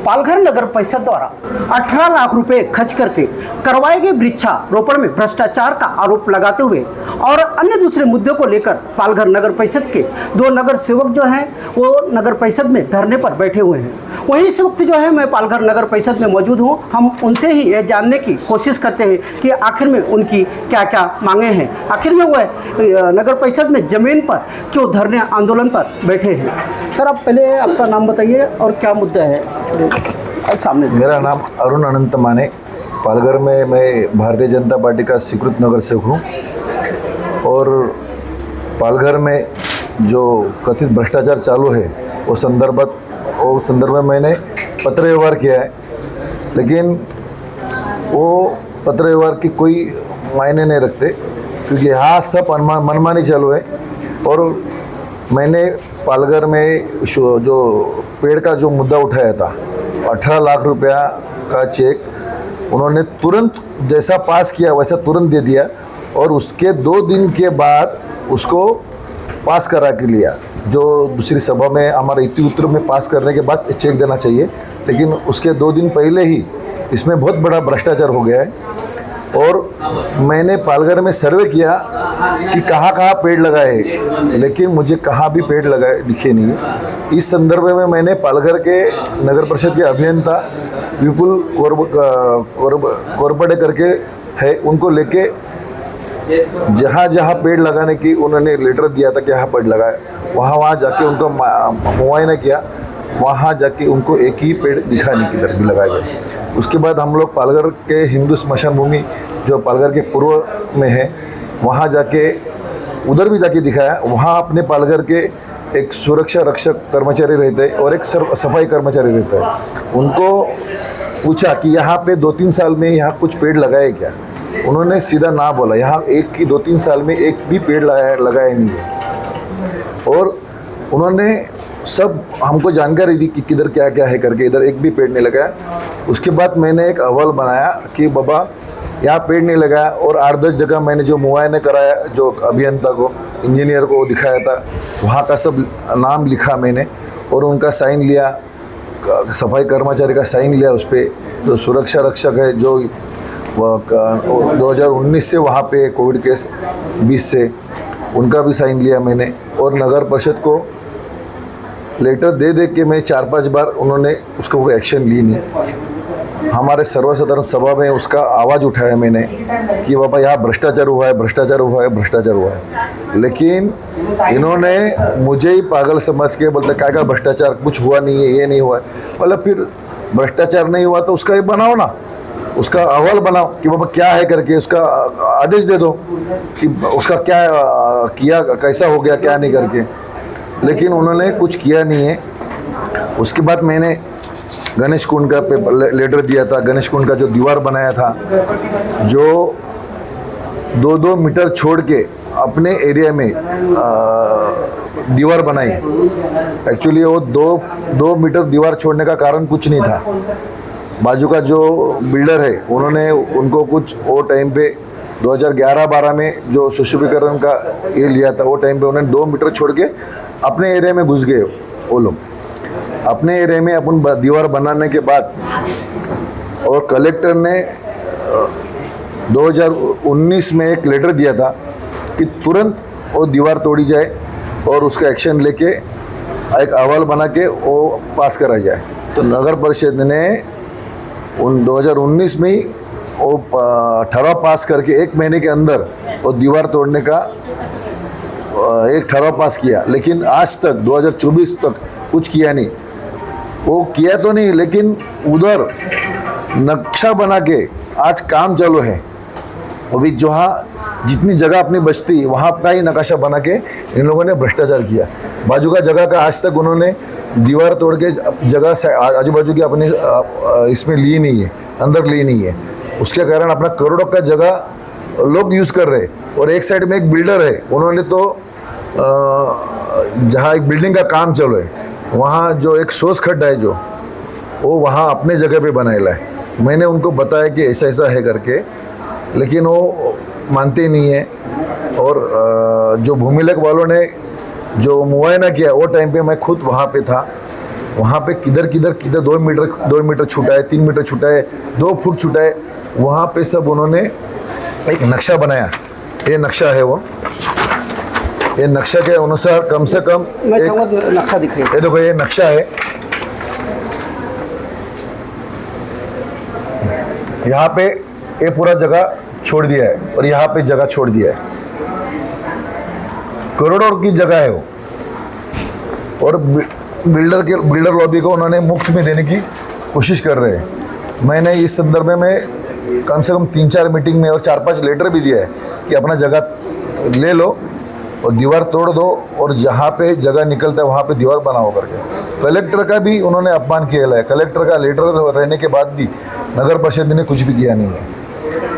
पालघर नगर परिषद द्वारा 18 लाख रुपए खर्च करके करवाए गए वृक्षारोपण में भ्रष्टाचार का आरोप लगाते हुए और अन्य दूसरे मुद्दों को लेकर पालघर नगर परिषद के 2 नगर सेवक जो हैं वो नगर परिषद में धरने पर बैठे हुए हैं। वहीं इस वक्त जो है मैं पालघर नगर परिषद में मौजूद हूँ। हम उनसे ही यह जानने की कोशिश करते हैं कि आखिर में उनकी क्या क्या मांगे हैं, आखिर में वह नगर परिषद में ज़मीन पर क्यों धरने आंदोलन पर बैठे हैं। सर, आप पहले आपका नाम बताइए और क्या मुद्दा है सामने। मेरा नाम अरुण अनंत माने, पालघर में मैं भारतीय जनता पार्टी का स्वीकृत नगर सेवक हूँ और पालघर में जो कथित भ्रष्टाचार चालू है वो संदर्भ में मैंने पत्र व्यवहार किया है, लेकिन वो पत्र व्यवहार की कोई मायने नहीं रखते क्योंकि यहाँ सब मनमानी चालू है। और मैंने पालघर में जो पेड़ का जो मुद्दा उठाया था 18 लाख रुपया का चेक उन्होंने तुरंत जैसा पास किया वैसा तुरंत दे दिया और उसके 2 दिन के बाद उसको पास करा के लिया। जो दूसरी सभा में हमारे इति उत्तर में पास करने के बाद चेक देना चाहिए, लेकिन उसके 2 दिन पहले ही इसमें बहुत बड़ा भ्रष्टाचार हो गया है। और मैंने पालघर में सर्वे किया कि कहाँ कहाँ पेड़ लगाए, लेकिन मुझे कहाँ भी पेड़ लगाए दिखे नहीं। इस संदर्भ में मैंने पालघर के नगर परिषद के अभियंता विपुल कोरबड़े करके है, उनको लेके जहाँ जहाँ पेड़ लगाने की उन्होंने लेटर दिया था कि यहाँ पेड़ लगाए, वहाँ जाके उनको मुआयना किया, वहाँ जाके उनको एक ही पेड़ दिखाने की तरफ भी लगाए गए। उसके बाद हम लोग पालघर के हिंदू स्मशान भूमि जो पालघर के पूर्व में है वहाँ जाके उधर भी जाके दिखाया। वहाँ अपने पालघर के एक सुरक्षा रक्षक कर्मचारी रहते हैं और एक सफाई कर्मचारी रहता है, उनको पूछा कि यहाँ पे 2-3 साल में यहाँ कुछ पेड़ लगाए क्या। उन्होंने सीधा ना बोला, यहाँ 2-3 साल में एक भी पेड़ लगाया नहीं है। और उन्होंने सब हमको जानकारी दी कि किधर क्या क्या है करके, इधर एक भी पेड़ नहीं लगाया। उसके बाद मैंने एक अहवाल बनाया कि बाबा यहाँ पेड़ नहीं लगाया और 8-10 जगह मैंने जो मुआयने कराया, जो अभियंता को इंजीनियर को दिखाया था, वहाँ का सब नाम लिखा मैंने और उनका साइन लिया, सफाई कर्मचारी का साइन लिया उस पर। जो सुरक्षा रक्षक है जो 2019 से वहाँ पे कोविड केस 20 से, उनका भी साइन लिया मैंने। और नगर परिषद को लेटर दे के मैं 4-5 बार, उन्होंने उसको कोई एक्शन ली नहीं। हमारे सर्वसाधारण सभा में उसका आवाज़ उठाया मैंने कि बाबा यहाँ भ्रष्टाचार हुआ है, भ्रष्टाचार हुआ है, भ्रष्टाचार हुआ है। लेकिन इन्होंने मुझे ही पागल समझ के बोलते क्या भ्रष्टाचार कुछ हुआ नहीं है, ये नहीं हुआ है। मतलब फिर भ्रष्टाचार नहीं हुआ तो उसका ये बनाओ ना, उसका अहवाल बनाओ कि बाबा क्या है करके, उसका आदेश दे दो कि उसका क्या किया, कैसा हो गया, क्या नहीं करके। लेकिन उन्होंने कुछ किया नहीं है। उसके बाद मैंने गणेश कुंड का लेटर दिया था। गणेश कुंड का जो दीवार बनाया था, जो 2-2 मीटर छोड़ के अपने एरिया में दीवार बनाई। एक्चुअली वो 2 मीटर दीवार छोड़ने का कारण कुछ नहीं था। बाजू का जो बिल्डर है उन्होंने उनको कुछ वो टाइम पे 2011-12 में जो सुशोभीकरण का ये लिया था, वो टाइम पे उन्होंने 2 मीटर छोड़ के अपने एरिया में घुस गए। वो लोग अपने एरिया में अपन दीवार बनाने के बाद और कलेक्टर ने 2019 में एक लेटर दिया था कि तुरंत वो दीवार तोड़ी जाए और उसका एक्शन लेके एक अहवाल बना के वो पास करा जाए। तो नगर परिषद ने 2019 में ही वो ठराव पास करके 1 महीने के अंदर वो दीवार तोड़ने का एक ठराव पास किया। लेकिन आज तक 2024 तक कुछ किया नहीं। वो किया तो नहीं, लेकिन उधर नक्शा बना के आज काम चालू है। अभी जहाँ जितनी जगह अपनी बचती वहाँ का ही नक्शा बना के इन लोगों ने भ्रष्टाचार किया। बाजू का जगह का आज तक उन्होंने दीवार तोड़ के जगह से आजू बाजू की अपने इसमें ली नहीं है, अंदर ली नहीं है। उसके कारण अपना करोड़ों का जगह लोग यूज़ कर रहे। और एक साइड में एक बिल्डर है, उन्होंने तो जहाँ एक बिल्डिंग का काम चल रहा है वहाँ जो एक सोर्स खड्डा है जो वो वहाँ अपने जगह पे बनाएला है। मैंने उनको बताया कि ऐसा ऐसा है करके, लेकिन वो मानते नहीं है। और जो भूमिलेख वालों ने जो मुआयना किया वो टाइम पे मैं खुद वहाँ पे था वहाँ पे किधर किधर किधर 2 मीटर छूटा है, 3 मीटर छूटा है, 2 फुट छूटा है, वहाँ पे सब उन्होंने एक नक्शा बनाया। ये नक्शा है वो, ये नक्शा के अनुसार कम से कम नक्शा दिखाइए। ये देखो ये नक्शा है, यहाँ पे ये पूरा जगह छोड़ दिया है और यहाँ पे जगह छोड़ दिया है, करोड़ों की जगह है वो। और बिल्डर लॉबी को उन्होंने मुफ्त में देने की कोशिश कर रहे हैं। मैंने इस संदर्भ में कम से कम 3-4 मीटिंग में और 4-5 लेटर भी दिया है कि अपना जगह ले लो और दीवार तोड़ दो और जहाँ पे जगह निकलता है वहाँ पे दीवार बनाओ करके। कलेक्टर का भी उन्होंने अपमान किया है। कलेक्टर का लेटर रहने के बाद भी नगर परिषद ने कुछ भी किया नहीं है।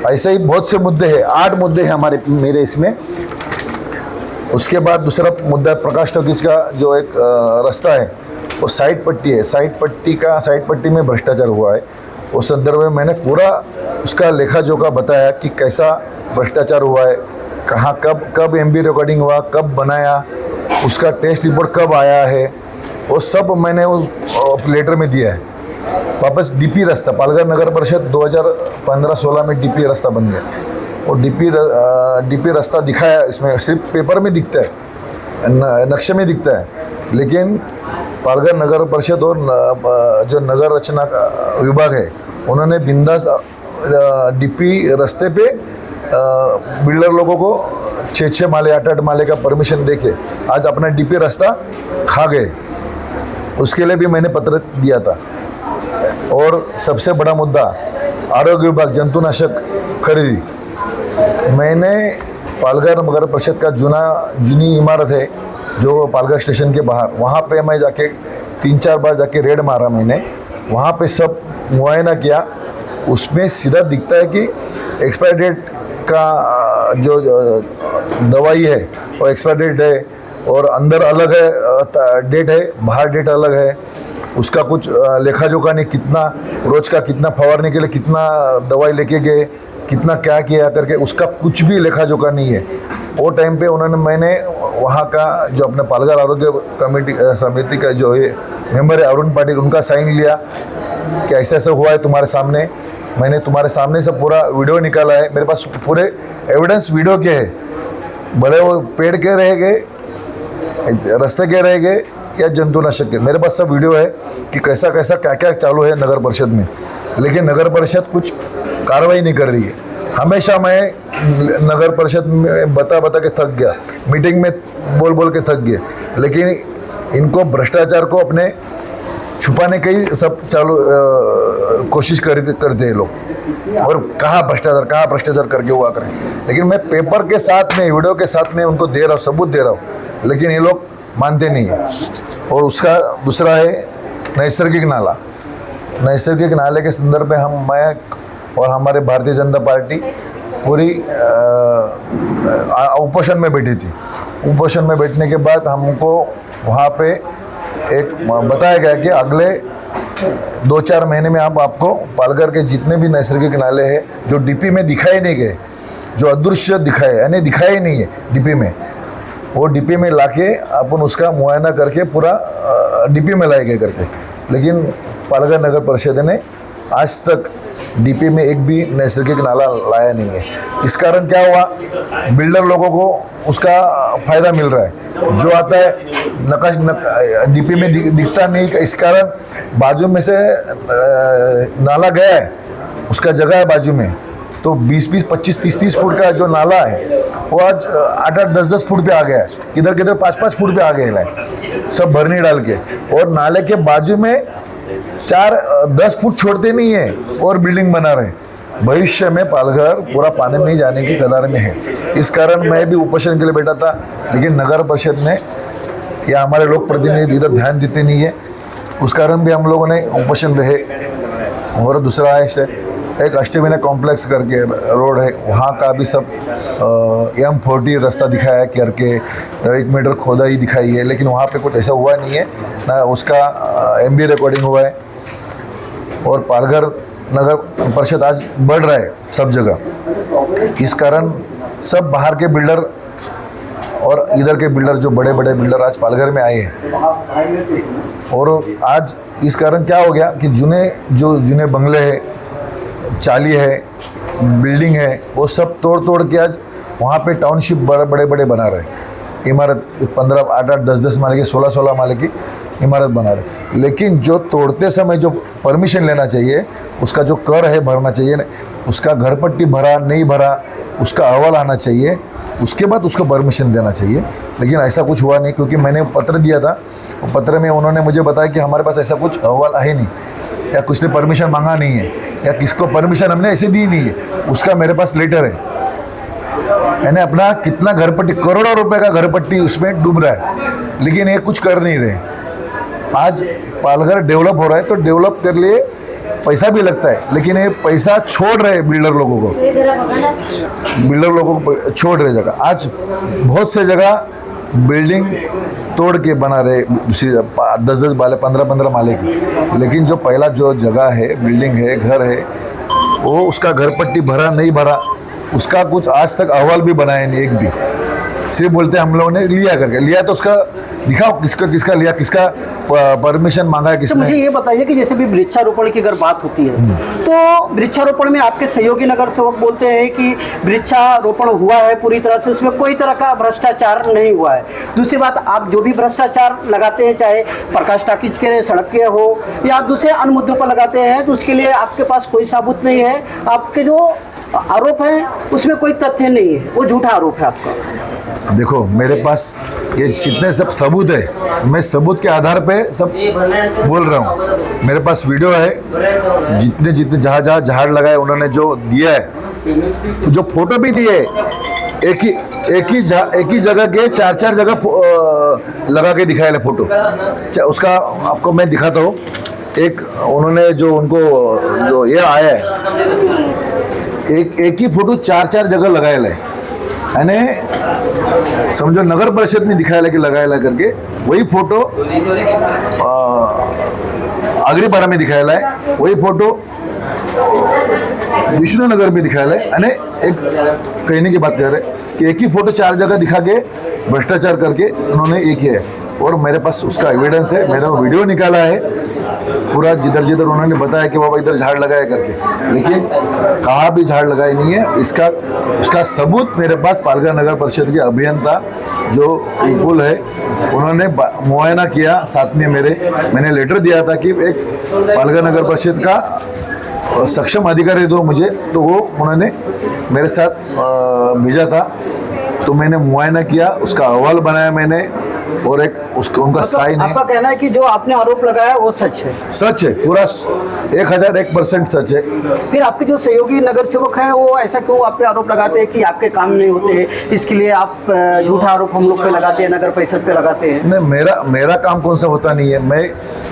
ऐसे ही बहुत से मुद्दे हैं, 8 मुद्दे हैं मेरे इसमें। उसके बाद दूसरा मुद्दा प्रकाश टॉकीज का जो एक रास्ता है वो साइड पट्टी है। साइड पट्टी में भ्रष्टाचार हुआ है। उस संदर्भ में मैंने पूरा उसका लेखा जोखा बताया कि कैसा भ्रष्टाचार हुआ है, कहाँ कब एमबी रिकॉर्डिंग हुआ, कब बनाया, उसका टेस्ट रिपोर्ट कब आया है, वो सब मैंने उस लेटर में दिया है। वापस डीपी रास्ता पालघर नगर परिषद 2015-16 में डीपी रास्ता बन गया। और डीपी रास्ता दिखाया, इसमें सिर्फ पेपर में दिखता है, नक्शे में दिखता है, लेकिन पालघर नगर परिषद और जो नगर रचना विभाग है उन्होंने बिंदास डीपी रास्ते पे बिल्डर लोगों को 6-6 माले 8-8 माले का परमिशन देके आज अपना डीपी रास्ता खा गए। उसके लिए भी मैंने पत्र दिया था। और सबसे बड़ा मुद्दा आरोग्य विभाग जंतुनाशक खरीदी। मैंने पालघर नगर परिषद का जूनी इमारत है जो पालघर स्टेशन के बाहर, वहाँ पे मैं जाके 3-4 बार जाके रेड मारा मैंने। वहाँ पे सब मुआयना किया, उसमें सीधा दिखता है कि एक्सपायर डेट का जो दवाई है वो एक्सपायर डेट है और अंदर अलग है डेट है, बाहर डेट अलग है। उसका कुछ लेखा जोखा नहीं, कितना रोज का कितना फवारने के लिए कितना दवाई लेके गए, कितना क्या किया करके उसका कुछ भी लेखा जोखा नहीं है। वो टाइम पे मैंने वहाँ का जो अपने पालघर आरोग्य कमेटी समिति का जो है मेंबर है अरुण पाटिल, उनका साइन लिया कि ऐसा ऐसा हुआ है तुम्हारे सामने। मैंने तुम्हारे सामने से पूरा वीडियो निकाला है, मेरे पास पूरे एविडेंस वीडियो के है, भले वो पेड़ के रह गए, रास्ते के रह गए या जंतुनाशक के, मेरे पास सब वीडियो है कि कैसा कैसा क्या क्या चालू है नगर परिषद में। लेकिन नगर परिषद कुछ कार्रवाई नहीं कर रही है। हमेशा मैं नगर परिषद में बता के थक गया, मीटिंग में बोल के थक गया, लेकिन इनको भ्रष्टाचार को अपने छुपाने की सब चालू कोशिश करते हैं लोग। और कहाँ भ्रष्टाचार करके हुआ करें, लेकिन मैं पेपर के साथ में वीडियो के साथ में उनको दे रहा हूँ, सबूत दे रहा हूँ, लेकिन ये लोग मानते नहीं है। और उसका दूसरा है नैसर्गिक नाले के संदर्भ में मैं और हमारे भारतीय जनता पार्टी पूरी उपोषण में बैठी थी। उपोषण में बैठने के बाद हमको वहाँ पे एक बताया गया कि अगले 2-4 महीने में हम आपको पालघर के जितने भी नैसर्गिक नाले हैं जो डीपी में दिखाए नहीं गए, जो अदृश्य दिखाए यानी दिखाए नहीं है डीपी में, वो डीपी में लाके अपन उसका मुआयना करके पूरा डीपी में लाए गए करके। लेकिन पालघर नगर परिषद ने आज तक डीपी में एक भी नैसर्गिक नाला लाया नहीं है। इस कारण क्या हुआ, बिल्डर लोगों को उसका फ़ायदा मिल रहा है, जो आता है डीपी में दिखता नहीं। इस कारण बाजू में से नाला गया है, उसका जगह है बाजू में, तो 20-20, 25-30 फुट का जो नाला है वो आज 8-8, 10-10 फुट पे आ गया है, किधर 5-5 फुट पे आ गया है, सब भरनी डाल के। और नाले के बाजू में 4-10 फुट छोड़ते नहीं है और बिल्डिंग बना रहे। भविष्य में पालघर पूरा पानी में जाने की कगार में है। इस कारण मैं भी उपोषण के लिए बैठा था, लेकिन नगर परिषद ने या हमारे लोक प्रतिनिधि इधर ध्यान देते नहीं है, उस कारण भी हम लोगों ने उपोषण पे है। और दूसरा है एक अष्टविनायक कॉम्प्लेक्स करके रोड है, वहाँ का भी सब M40 रास्ता दिखाया करके 1 मीटर खोदाई दिखाई है, लेकिन वहाँ पे कुछ ऐसा हुआ नहीं है, ना उसका MB रिकॉर्डिंग हुआ है। और पालघर नगर परिषद आज बढ़ रहा है सब जगह। इस कारण सब बाहर के बिल्डर और इधर के बिल्डर जो बड़े बड़े बिल्डर आज पालघर में आए हैं। और आज इस कारण क्या हो गया कि जुने बंगले हैं, चाली है, बिल्डिंग है, वो सब तोड़ तोड़ के आज वहाँ पे टाउनशिप बड़े बड़े बना रहे हैं। इमारत 15, 8, 10 माले की, 16 माले की इमारत बना रहे। लेकिन जो तोड़ते समय जो परमिशन लेना चाहिए, उसका जो कर है भरना चाहिए, उसका घर पट्टी भरा नहीं भरा उसका अहवाल आना चाहिए, उसके बाद उसको परमिशन देना चाहिए। लेकिन ऐसा कुछ हुआ नहीं, क्योंकि मैंने पत्र दिया था, पत्र में उन्होंने मुझे बताया कि हमारे पास ऐसा कुछ अहवाल है नहीं, या कुछ ने परमिशन मांगा नहीं है, या किसको परमिशन हमने ऐसे दी नहीं है। उसका मेरे पास लेटर है। यानी अपना कितना घर पट्टी, करोड़ों रुपए का घर पट्टी उसमें डूब रहा है, लेकिन ये कुछ कर नहीं रहे। आज पालघर डेवलप हो रहा है, तो डेवलप कर लिए पैसा भी लगता है, लेकिन ये पैसा छोड़ रहे बिल्डर लोगों को छोड़ रहे जगह। आज बहुत से जगह बिल्डिंग तोड़ के बना रहे, दूसरी 10 माले, 15 माले की। लेकिन जो पहला जो जगह है, बिल्डिंग है, घर है, वो उसका घर पट्टी भरा नहीं भरा, उसका कुछ आज तक अहवाल भी बनाया नहीं, एक भी। सिर्फ बोलते हम लोगों ने लिया करके, लिया तो उसका दिखाओ किसका लिया, किसका परमिशन मांगा है, तो किसने। मुझे ये बताइए कि जैसे भी वृक्षारोपण की अगर बात होती है, तो वृक्षारोपण में आपके सहयोगी नगर सेवक बोलते हैं कि वृक्षारोपण हुआ है पूरी तरह से, उसमें कोई तरह का भ्रष्टाचार नहीं हुआ है। दूसरी बात, आप जो भी भ्रष्टाचार लगाते हैं, चाहे प्रकाश टाकीज के सड़क के हो या दूसरे अन्य मुद्दों पर लगाते हैं, तो उसके लिए आपके पास कोई सबूत नहीं है। आपके जो आरोप है उसमें कोई तथ्य नहीं है, वो झूठा आरोप है आपका। देखो, मेरे पास ये जितने सब सबूत है, मैं सबूत के आधार पे सब बोल रहा हूँ। मेरे पास वीडियो है, जितने जहाँ झाड़ लगाए उन्होंने जो दिया है, जो फोटो भी दिए, एक ही जगह के 4 जगह लगा के दिखाया फोटो। उसका आपको मैं दिखाता हूँ। एक उन्होंने जो उनको जो ये आया है, एक ही फोटो 4 जगह लगाया है, यानी समझो नगर परिषद में दिखाया कि लगाया करके। वही फोटो आगरीपाड़ा में दिखाया है, वही फोटो विष्णुनगर में दिखाया है। यानी एक कहने की बात कर रहे कि एक ही फोटो 4 जगह दिखा के भ्रष्टाचार करके उन्होंने ये किया है। और मेरे पास उसका एविडेंस है, मैंने वीडियो निकाला है पूरा, जिधर उन्होंने बताया कि बाबा इधर झाड़ लगाया करके, लेकिन कहाँ भी झाड़ लगाई नहीं है। उसका सबूत मेरे पास पालघर नगर परिषद के अभियंता जो विपुल है, उन्होंने मुआयना किया साथ में मैंने लेटर दिया था कि एक पालघर नगर परिषद का सक्षम अधिकारी दो मुझे, तो वो उन्होंने मेरे साथ भेजा था। तो मैंने मुआयना किया, उसका अहवाल बनाया मैंने, और एक उनका साइन है। आपका कहना है कि जो आपने आरोप लगाया वो सच है? सच है, पूरा 1001% सच है। फिर आपके जो सहयोगी नगर सेवक हैं, वो ऐसा क्यों आप पे आरोप लगाते हैं कि आपके काम नहीं होते हैं, इसके लिए आप झूठा आरोप हम लोग पे लगाते हैं, नगर परिषद पे लगाते हैं? नहीं, मेरा काम कौन सा होता नहीं है।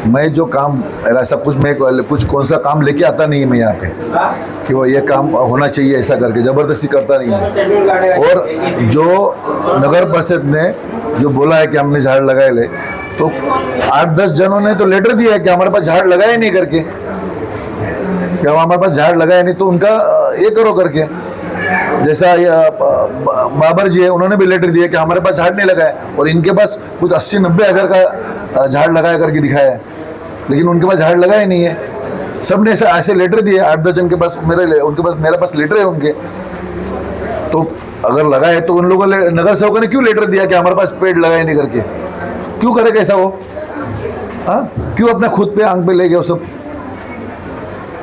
मैं जो काम ऐसा कुछ कौन सा काम लेके आता नहीं है मैं यहाँ पे कि वो ये काम होना चाहिए ऐसा करके जबरदस्ती करता नहीं है। और जो नगर परिषद ने जो बोला है कि हमने झाड़ लगाए ले, तो 8-10 जनों ने तो लेटर दिया है कि हमारे पास झाड़ लगाए नहीं करके, क्या हमारे पास झाड़ लगाए नहीं तो उनका ये करो करके। जैसा बाबर जी है, उन्होंने भी लेटर दिया कि हमारे पास झाड़ नहीं लगाया, और इनके पास कुछ 80-90 हज़ार का झाड़ लगाया करके दिखाया है, लेकिन उनके पास झाड़ लगाए नहीं है। सब ने ऐसे लेटर दिए, 8-10 जन के पास मेरे पास लेटर है उनके। तो अगर लगाए तो उन लोगों ने, नगर सेवकों ने क्यों लेटर दिया कि हमारे पास पेड़ लगाए नहीं करके? क्यों करेगा ऐसा वो? हाँ, क्यों अपने खुद पे आंख पे ले गए? वो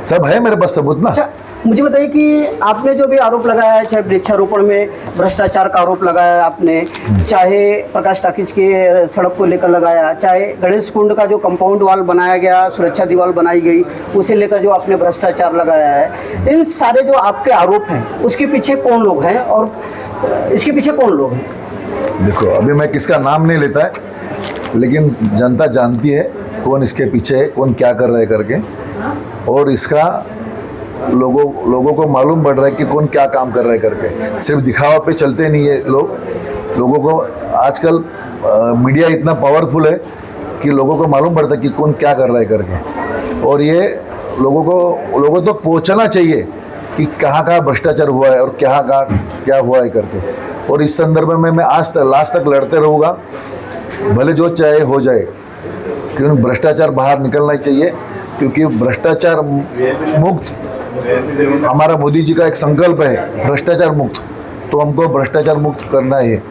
सब है मेरे पास सबूत ना। अच्छा, मुझे बताइए कि आपने जो भी आरोप लगाया है, चाहे वृक्षारोपण में भ्रष्टाचार का आरोप लगाया आपने, चाहे प्रकाश टाकीज के सड़क को लेकर लगाया, चाहे गणेश कुंड का जो कंपाउंड वाल बनाया गया, सुरक्षा दीवार बनाई गई, उसे लेकर जो आपने भ्रष्टाचार लगाया है, इन सारे जो आपके आरोप हैं उसके पीछे कौन लोग हैं और इसके पीछे कौन लोग हैं? देखो, अभी मैं किसका नाम नहीं लेता है, लेकिन जनता जानती है कौन इसके पीछे है, कौन क्या कर रहा है करके। और इसका लोगों को मालूम पड़ रहा है कि कौन क्या काम कर रहा है करके। सिर्फ दिखावा पे चलते नहीं है लोगों को आजकल मीडिया इतना पावरफुल है कि लोगों को मालूम पड़ता है कि कौन क्या कर रहा है करके। और ये लोगों तक पहुंचना चाहिए कि कहाँ भ्रष्टाचार हुआ है और क्या हुआ है करके। और इस संदर्भ में मैं आज तक लास्ट तक लड़ते रहूँगा, भले जो चाहे हो जाए, क्योंकि भ्रष्टाचार बाहर निकलना ही चाहिए, क्योंकि भ्रष्टाचार मुक्त हमारा मोदी जी का एक संकल्प है, भ्रष्टाचार मुक्त, तो हमको भ्रष्टाचार मुक्त करना है।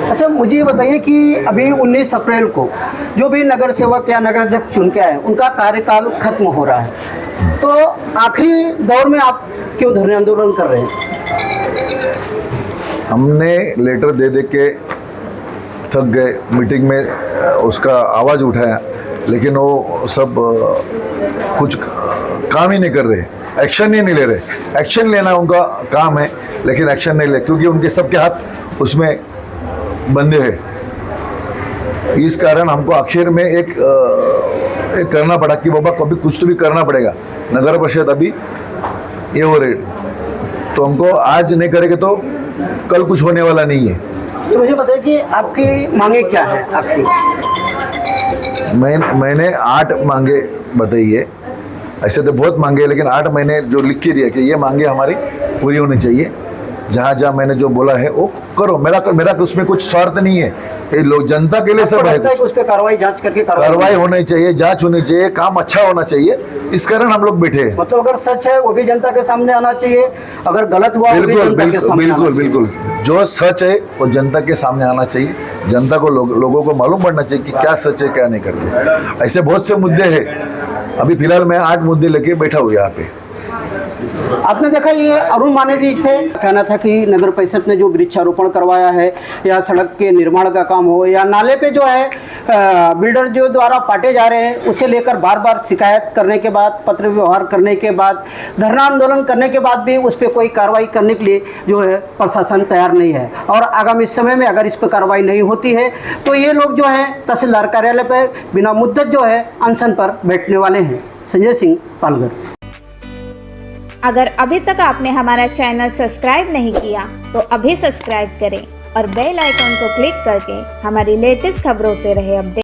अच्छा, मुझे ये बताइए कि अभी 19 अप्रैल को जो भी नगर सेवक या नगर अध्यक्ष चुन के आए उनका कार्यकाल खत्म हो रहा है, तो आखिरी दौर में आप क्यों धरने आंदोलन कर रहे हैं? हमने लेटर दे दे के थक गए, मीटिंग में उसका आवाज़ उठाया, लेकिन वो सब कुछ काम ही नहीं कर रहे, एक्शन ही नहीं ले रहे। एक्शन लेना उनका काम है, लेकिन एक्शन नहीं ले, क्योंकि उनके सबके हाथ उसमें बंधे हैं। इस कारण हमको आखिर में एक करना पड़ा कि बाबा कभी कुछ तो भी करना पड़ेगा। नगर परिषद अभी ये हो रही, तो हमको आज नहीं करेंगे तो कल कुछ होने वाला नहीं है। तो मुझे बताइए कि आपकी मांगे क्या है आखिरी? मैंने 8 मांगे बताई है, ऐसे तो बहुत मांगे, लेकिन 8 मैंने जो लिख के दिया कि ये मांगे हमारी पूरी होनी चाहिए। जहाँ जहाँ मैंने जो बोला है वो करो, मेरा उसमें कुछ स्वार्थ नहीं है, ये लोग जनता के लिए सब है। उस पर कार्रवाई जांच करके कार्रवाई होनी चाहिए, जांच होनी चाहिए, काम अच्छा होना चाहिए, इस कारण हम लोग बैठे हैं। मतलब अगर सच है वो भी जनता के सामने आना चाहिए, अगर गलत हुआ वो भी जनता के सामने आना चाहिए। बिल्कुल, जो सच है वो जनता के सामने आना चाहिए, जनता को लोगों को मालूम पड़ना चाहिए कि क्या सच है क्या नहीं करते। ऐसे बहुत से मुद्दे हैं, अभी फिलहाल मैं 8 मुद्दे लेके बैठा हूँ यहाँ पे। आपने देखा ये अरुण माने जी थे, कहना था कि नगर परिषद ने जो वृक्षारोपण करवाया है या सड़क के निर्माण का काम हो या नाले पे जो है बिल्डर जो द्वारा पाटे जा रहे हैं, उसे लेकर बार बार शिकायत करने के बाद, पत्र व्यवहार करने के बाद, धरना आंदोलन करने के बाद भी उस पर कोई कार्रवाई करने के लिए जो है प्रशासन तैयार नहीं है। और आगामी समय में अगर इस पर कार्रवाई नहीं होती है तो ये लोग जो है तहसीलदार कार्यालय पर बिना मुद्दत जो है अनशन पर बैठने वाले हैं। संजय सिंह, पालघर। अगर अभी तक आपने हमारा चैनल सब्सक्राइब नहीं किया तो अभी सब्सक्राइब करें और बेल आइकॉन को क्लिक करके हमारी लेटेस्ट खबरों से रहे अपडेट।